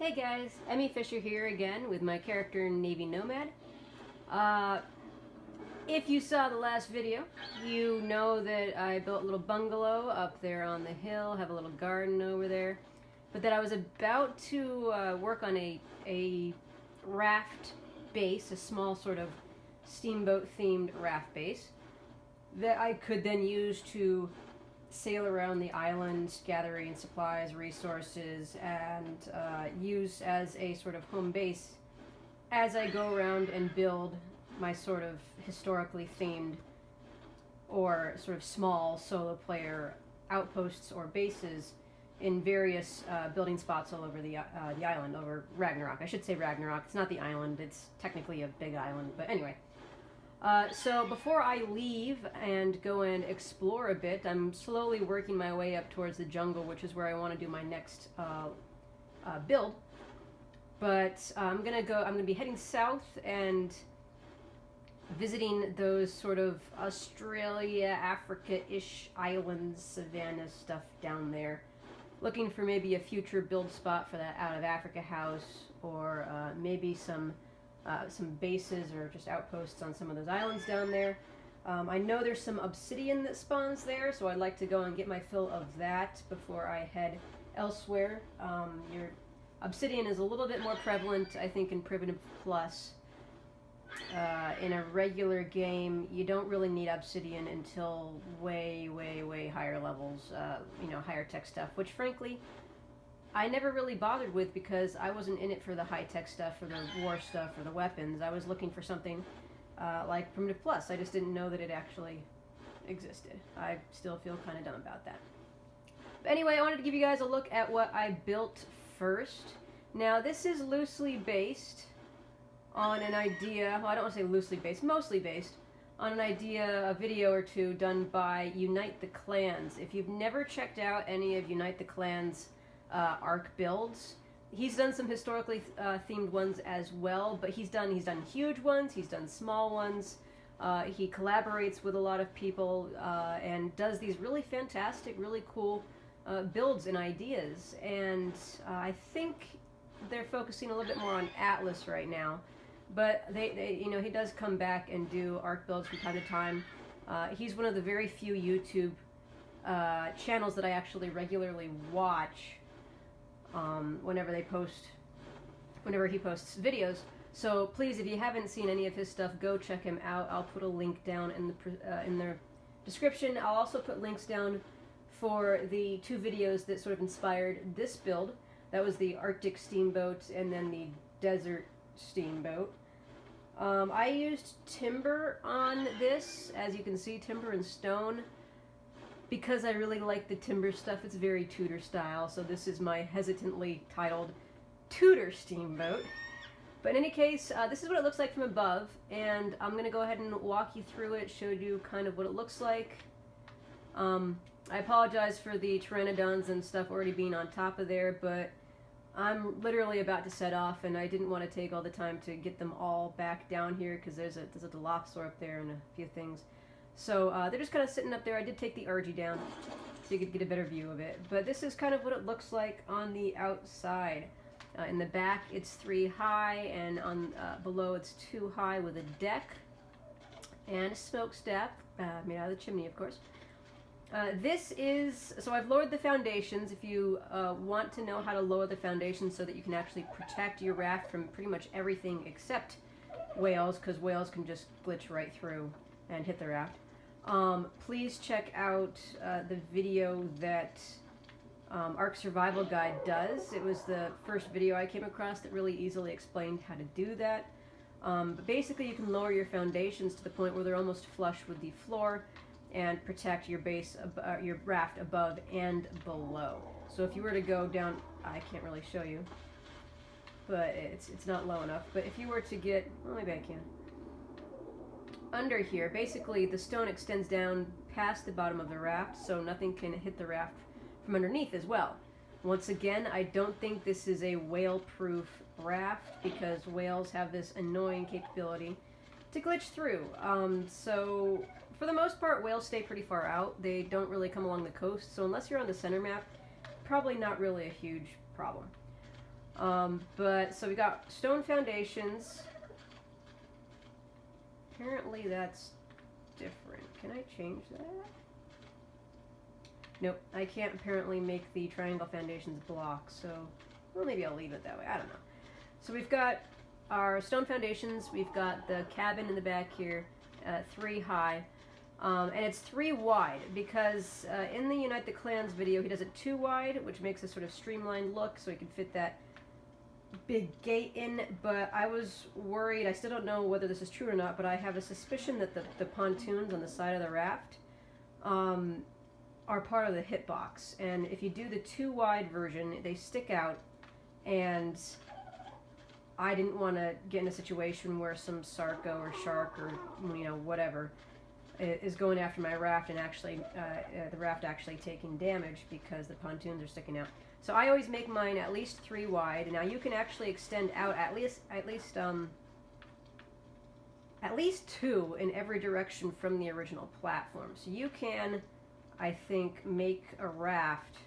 Hey guys, Emmy Fisher here again with my character Navy Nomad. If you saw the last video, you know that I built a little bungalow up there on the hill, have a little garden over there, but that I was about to work on a raft base, a small sort of steamboat themed raft base that I could then use to sail around the island, gathering supplies, resources, and use as a sort of home base as I go around and build my sort of historically themed or sort of small solo player outposts or bases in various building spots all over the island, over Ragnarok. I should say Ragnarok. It's not the island. It's technically a big island, but anyway. So before I leave and go and explore a bit, I'm slowly working my way up towards the jungle, which is where I want to do my next build. But I'm gonna be heading south and visiting those sort of Australia, Africa-ish islands, savannah stuff down there. Looking for maybe a future build spot for that Out of Africa house, or maybe some bases or just outposts on some of those islands down there. I know there's some obsidian that spawns there, so I'd like to go and get my fill of that before I head elsewhere. Your obsidian is a little bit more prevalent, I think, in Primitive Plus. In a regular game, you don't really need obsidian until way, way, way higher levels, higher tech stuff, which frankly, I never really bothered with because I wasn't in it for the high-tech stuff or the war stuff or the weapons. I was looking for something like Primitive Plus. I just didn't know that it actually existed. I still feel kind of dumb about that. But anyway, I wanted to give you guys a look at what I built first. Now, this is loosely based on an idea, well, I don't want to say loosely based, mostly based on an idea, a video or two done by Unite the Clans. If you've never checked out any of Unite the Clans' arc builds, he's done some historically themed ones as well, but he's done huge ones, he's done small ones. He collaborates with a lot of people and does these really fantastic, really cool builds and ideas. And I think they're focusing a little bit more on Atlas right now, but he does come back and do arc builds from time to time. He's one of the very few YouTube channels that I actually regularly watch. Whenever he posts videos. So please, if you haven't seen any of his stuff, go check him out. I'll put a link down in the description. I'll also put links down for the two videos that sort of inspired this build. That was the Arctic Steamboat and then the Desert Steamboat. I used timber on this, as you can see, timber and stone, because I really like the timber stuff. It's very Tudor style, so this is my hesitantly titled Tudor Steamboat. But in any case, this is what it looks like from above, and I'm going to go ahead and walk you through it, show you kind of what it looks like. I apologize for the pteranodons and stuff already being on top of there, but I'm literally about to set off, and I didn't want to take all the time to get them all back down here, because there's a Dilophosaur up there and a few things. So they're just kind of sitting up there. I did take the RG down so you could get a better view of it. But this is kind of what it looks like on the outside. In the back, it's 3 high, and on below, it's 2 high with a deck and a smokestack made out of the chimney, of course. So I've lowered the foundations. If you want to know how to lower the foundations so that you can actually protect your raft from pretty much everything except whales, because whales can just glitch right through and hit the raft. Please check out the video that Ark Survival Guide does. It was the first video I came across that really easily explained how to do that. But basically, you can lower your foundations to the point where they're almost flush with the floor and protect your base, your raft above and below. So if you were to go down, I can't really show you, but it's not low enough. But if you were to get, well, maybe I can. Under here, basically the stone extends down past the bottom of the raft, so nothing can hit the raft from underneath as well. Once again, I don't think this is a whale-proof raft, because whales have this annoying capability to glitch through. So for the most part, whales stay pretty far out. They don't really come along the coast, so unless you're on the center map, probably not really a huge problem. But so we got stone foundations. Apparently that's different. Can I change that? Nope, I can't apparently make the triangle foundations block, so well, maybe I'll leave it that way. I don't know. So we've got our stone foundations. We've got the cabin in the back here, 3 high. And it's 3 wide because in the Unite the Clans video, he does it 2 wide, which makes a sort of streamlined look, so he can fit that big gate in. But I was worried, I still don't know whether this is true or not, but I have a suspicion that the pontoons on the side of the raft are part of the hitbox. And if you do the 2 wide version, they stick out, and I didn't want to get in a situation where some Sarco or shark or, you know, whatever is going after my raft and actually the raft actually taking damage because the pontoons are sticking out. So I always make mine at least 3 wide. Now you can actually extend out at least 2 in every direction from the original platform. So you can, I think, make a raft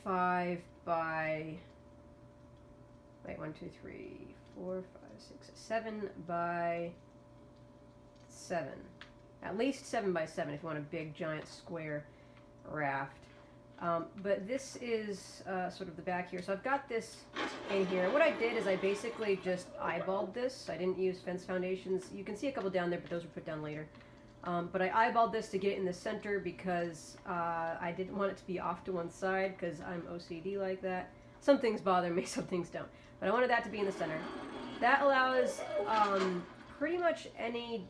5 by 7 by 7. At least 7 by 7 if you want a big giant square raft. But this is sort of the back here. So I've got this in here. What I did is I basically just eyeballed this. I didn't use fence foundations. You can see a couple down there, but those were put down later. But I eyeballed this to get it in the center because I didn't want it to be off to one side because I'm OCD like that. Some things bother me, some things don't. But I wanted that to be in the center. That allows pretty much any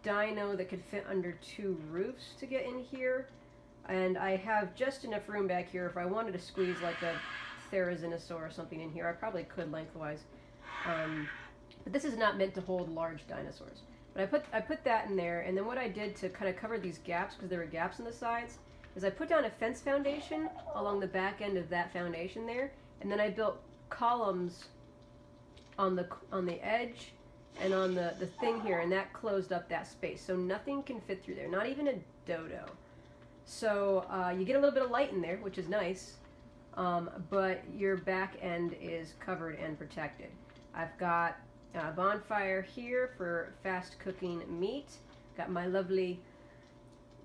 dino that could fit under 2 roofs to get in here. And I have just enough room back here if I wanted to squeeze like a Therizinosaur or something in here. I probably could lengthwise. But this is not meant to hold large dinosaurs. But I put that in there, and then what I did to kind of cover these gaps, because there were gaps in the sides, is I put down a fence foundation along the back end of that foundation there, and then I built columns on the edge and on the thing here, and that closed up that space. So nothing can fit through there, not even a dodo. So you get a little bit of light in there, which is nice, but your back end is covered and protected. I've got a bonfire here for fast cooking meat. Got my lovely,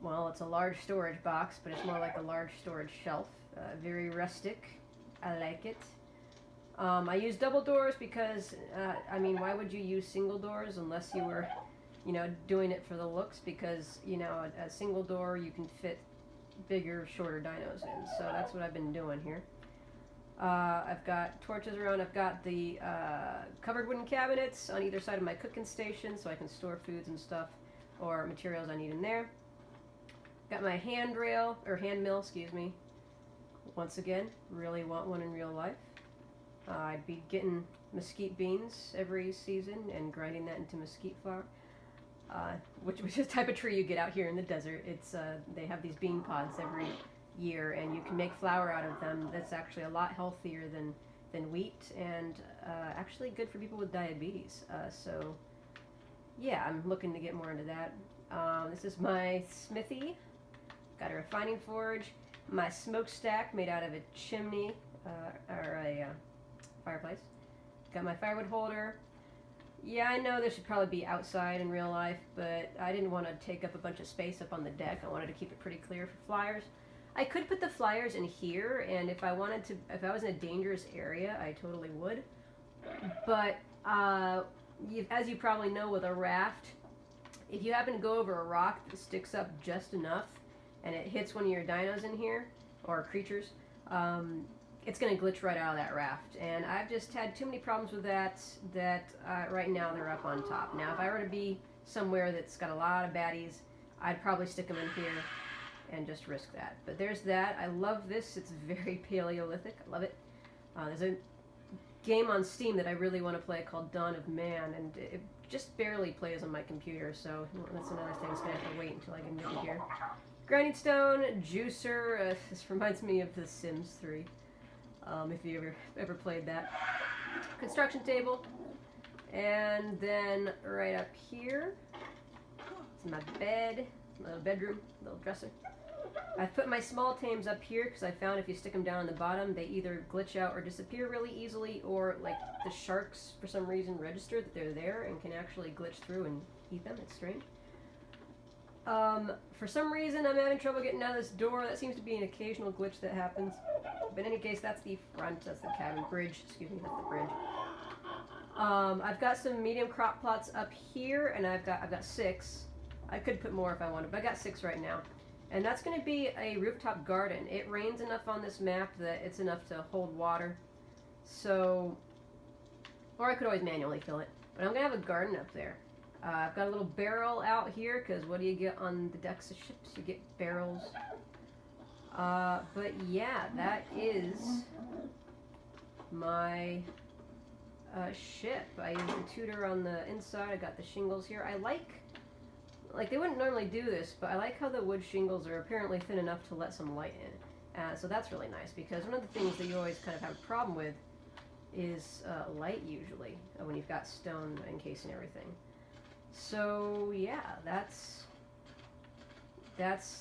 well, it's a large storage box, but it's more like a large storage shelf. Very rustic. I like it. I use double doors because, I mean, why would you use single doors unless you were, you know, doing it for the looks? Because, you know, a single door you can fit bigger, shorter dinos in. So that's what I've been doing here. I've got torches around. I've got the covered wooden cabinets on either side of my cooking station so I can store foods and stuff or materials I need in there. Got my hand mill, excuse me. Once again, really want one in real life. I'd be getting mesquite beans every season and grinding that into mesquite flour, which is a type of tree you get out here in the desert. It's they have these bean pods every year, and you can make flour out of them. That's actually a lot healthier than wheat, and actually good for people with diabetes. So yeah, I'm looking to get more into that. This is my smithy. Got a refining forge. My smokestack made out of a chimney or a fireplace. Got my firewood holder. Yeah, I know this should probably be outside in real life, but I didn't want to take up a bunch of space up on the deck. I wanted to keep it pretty clear for flyers. I could put the flyers in here, and if I wanted to, if I was in a dangerous area, I totally would. But as you probably know with a raft, if you happen to go over a rock that sticks up just enough, and it hits one of your dinos in here, or creatures, it's going to glitch right out of that raft. And I've just had too many problems with that, right now they're up on top. Now, if I were to be somewhere that's got a lot of baddies, I'd probably stick them in here and just risk that. But there's that. I love this. It's very Paleolithic. I love it. There's a game on Steam that I really want to play called Dawn of Man, and it just barely plays on my computer, so that's another thing. It's going to have to wait until I can get it here. Grinding stone, juicer. This reminds me of The Sims 3, if you ever played that. Construction table. And then right up here is my bed, my little bedroom, little dresser. I've put my small tames up here because I found if you stick them down on the bottom, they either glitch out or disappear really easily, or like the sharks for some reason register that they're there and can actually glitch through and eat them. It's strange. For some reason I'm having trouble getting out of this door. That seems to be an occasional glitch that happens. But in any case, that's the front, that's the cabin bridge, excuse me, that's the bridge. I've got some medium crop plots up here, and I've got 6. I could put more if I wanted, but I got 6 right now. And that's going to be a rooftop garden. It rains enough on this map that it's enough to hold water. So, or I could always manually fill it. But I'm going to have a garden up there. I've got a little barrel out here, because what do you get on the decks of ships? You get barrels. But yeah, that is my ship. I used the Tudor on the inside. I got the shingles here. I like they wouldn't normally do this, but I like how the wood shingles are apparently thin enough to let some light in. So that's really nice, because one of the things that you always kind of have a problem with is light usually, when you've got stone encasing everything. So yeah, that's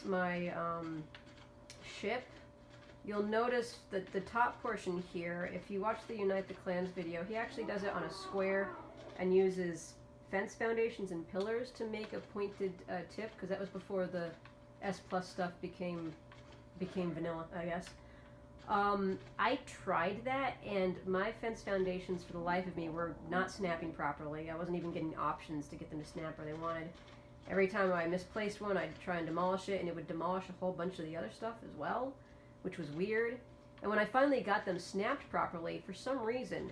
my ship. You'll notice that the top portion here, if you watch the Unite the Clans video, he actually does it on a square and uses fence foundations and pillars to make a pointed tip, because that was before the S Plus stuff became vanilla, I guess. I tried that, and my fence foundations for the life of me were not snapping properly. I wasn't even getting options to get them to snap where they wanted. Every time I misplaced one, I'd try and demolish it, and it would demolish a whole bunch of the other stuff as well, which was weird. And when I finally got them snapped properly, for some reason,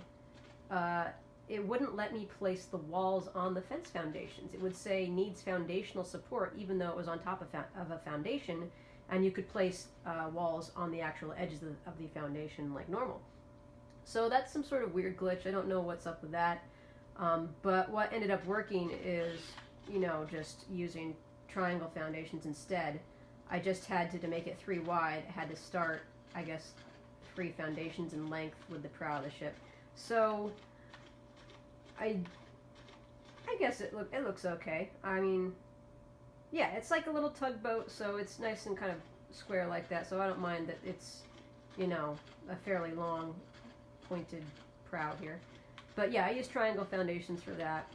it wouldn't let me place the walls on the fence foundations. It would say needs foundational support, even though it was on top of a foundation, and you could place walls on the actual edges of the foundation like normal. So that's some sort of weird glitch. I don't know what's up with that. But what ended up working is, just using triangle foundations instead. I just had to make it 3 wide, had to start, I guess, 3 foundations in length with the prow of the ship. So I guess it looks okay. I mean, yeah, it's like a little tugboat, so it's nice and kind of square like that, so I don't mind that it's, a fairly long pointed prow here. But yeah, I use triangle foundations for that.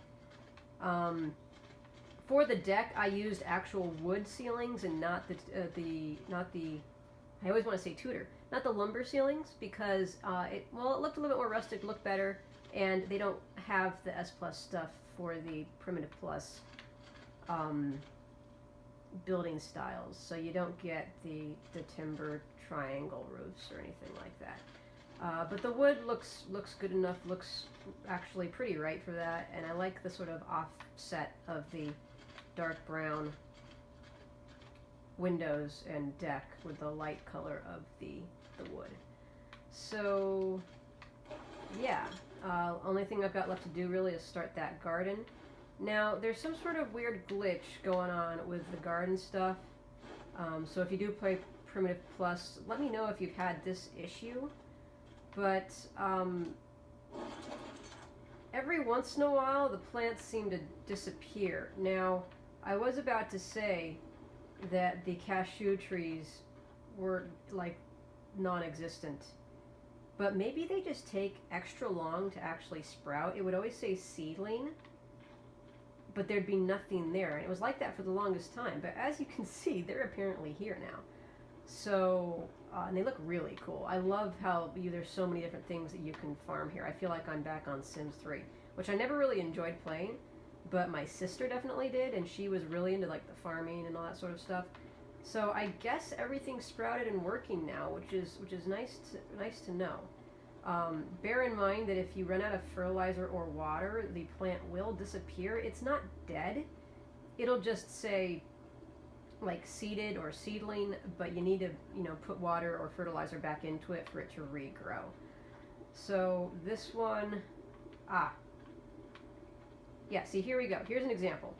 For the deck, I used actual wood ceilings and not the I always want to say Tudor, not the lumber ceilings, because it looked a little bit more rustic, looked better, and they don't have the S Plus stuff for the Primitive Plus building styles, so you don't get the timber triangle roofs or anything like that. But the wood looks good enough, looks actually pretty right for that, and I like the sort of offset of the dark brown windows and deck with the light color of the wood. So yeah, only thing I've got left to do really is start that garden. Now there's some sort of weird glitch going on with the garden stuff, so if you do play Primitive Plus, let me know if you've had this issue. But every once in a while the plants seem to disappear. Now I was about to say that the cashew trees were like non-existent, but maybe they just take extra long to actually sprout. It would always say seedling, but there'd be nothing there, and it was like that for the longest time. But as you can see, they're apparently here now. So and they look really cool. I love how there's so many different things that you can farm here. I feel like I'm back on Sims 3, which I never really enjoyed playing, but my sister definitely did, and she was really into like the farming and all that sort of stuff. So I guess everything's sprouted and working now, which is nice to know. Bear in mind that if you run out of fertilizer or water, the plant will disappear. It's not dead. It'll just say like seeded or seedling, but you need to put water or fertilizer back into it for it to regrow. So this one, yeah, see, here we go. Here's an example.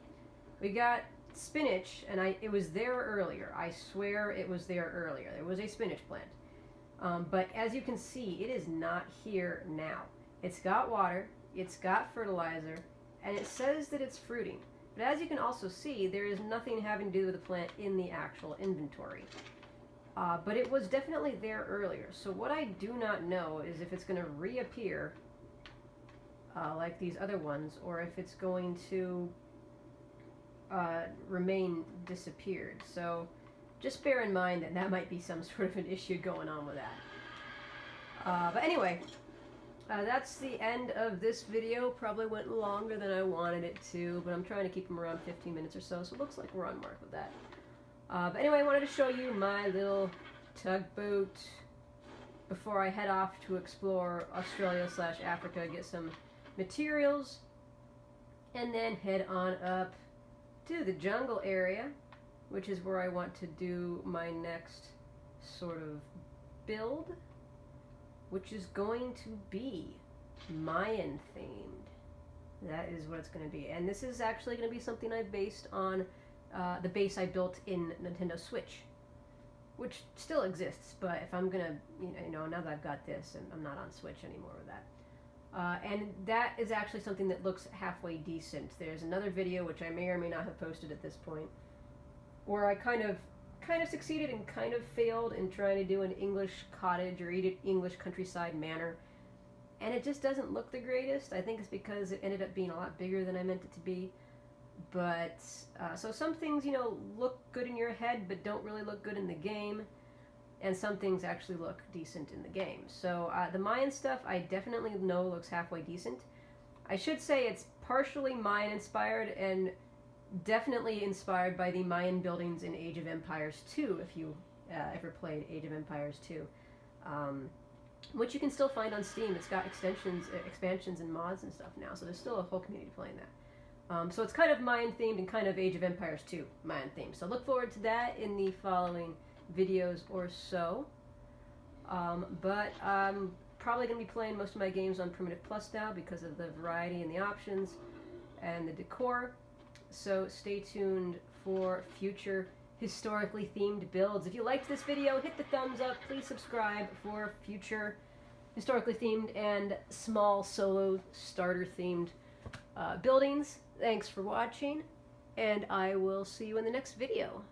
We got spinach, and it was there earlier. I swear it was there earlier. There was a spinach plant. But as you can see, it is not here now. It's got water, it's got fertilizer, and it says that it's fruiting. But as you can also see, there is nothing having to do with the plant in the actual inventory. But it was definitely there earlier. So what I do not know is if it's going to reappear like these other ones, or if it's going to remain disappeared. So just bear in mind that that might be some sort of an issue going on with that. But anyway, that's the end of this video. Probably went longer than I wanted it to, but I'm trying to keep them around 15 minutes or so, so it looks like we're on mark with that. But anyway, I wanted to show you my little tugboat before I head off to explore Australia/Africa, get some materials, and then head on up to the jungle area, which is where I want to do my next sort of build, which is going to be Mayan themed. That is what it's going to be. And this is actually going to be something I based on the base I built in Nintendo Switch, which still exists, but if I'm going to, you know, now that I've got this, and I'm not on Switch anymore with that. And that is actually something that looks halfway decent. There's another video, which I may or may not have posted at this point, where I kind of succeeded and kind of failed in trying to do an English cottage or English countryside manor, and it just doesn't look the greatest. I think it's because it ended up being a lot bigger than I meant it to be. But so some things, you know, look good in your head but don't really look good in the game, and some things actually look decent in the game. So the Mayan stuff I definitely know looks halfway decent. I should say it's partially Mayan inspired and definitely inspired by the Mayan buildings in Age of Empires 2, if you ever played Age of Empires 2, which you can still find on Steam. It's got expansions and mods and stuff now, so there's still a whole community playing that. So it's kind of Mayan themed and kind of Age of Empires 2 Mayan themed. So look forward to that in the following videos or so. But I'm probably going to be playing most of my games on Primitive Plus now because of the variety and the options and the decor. So stay tuned for future historically themed builds. If you liked this video, hit the thumbs up. Please subscribe for future historically themed and small solo starter themed buildings. Thanks for watching, and I will see you in the next video.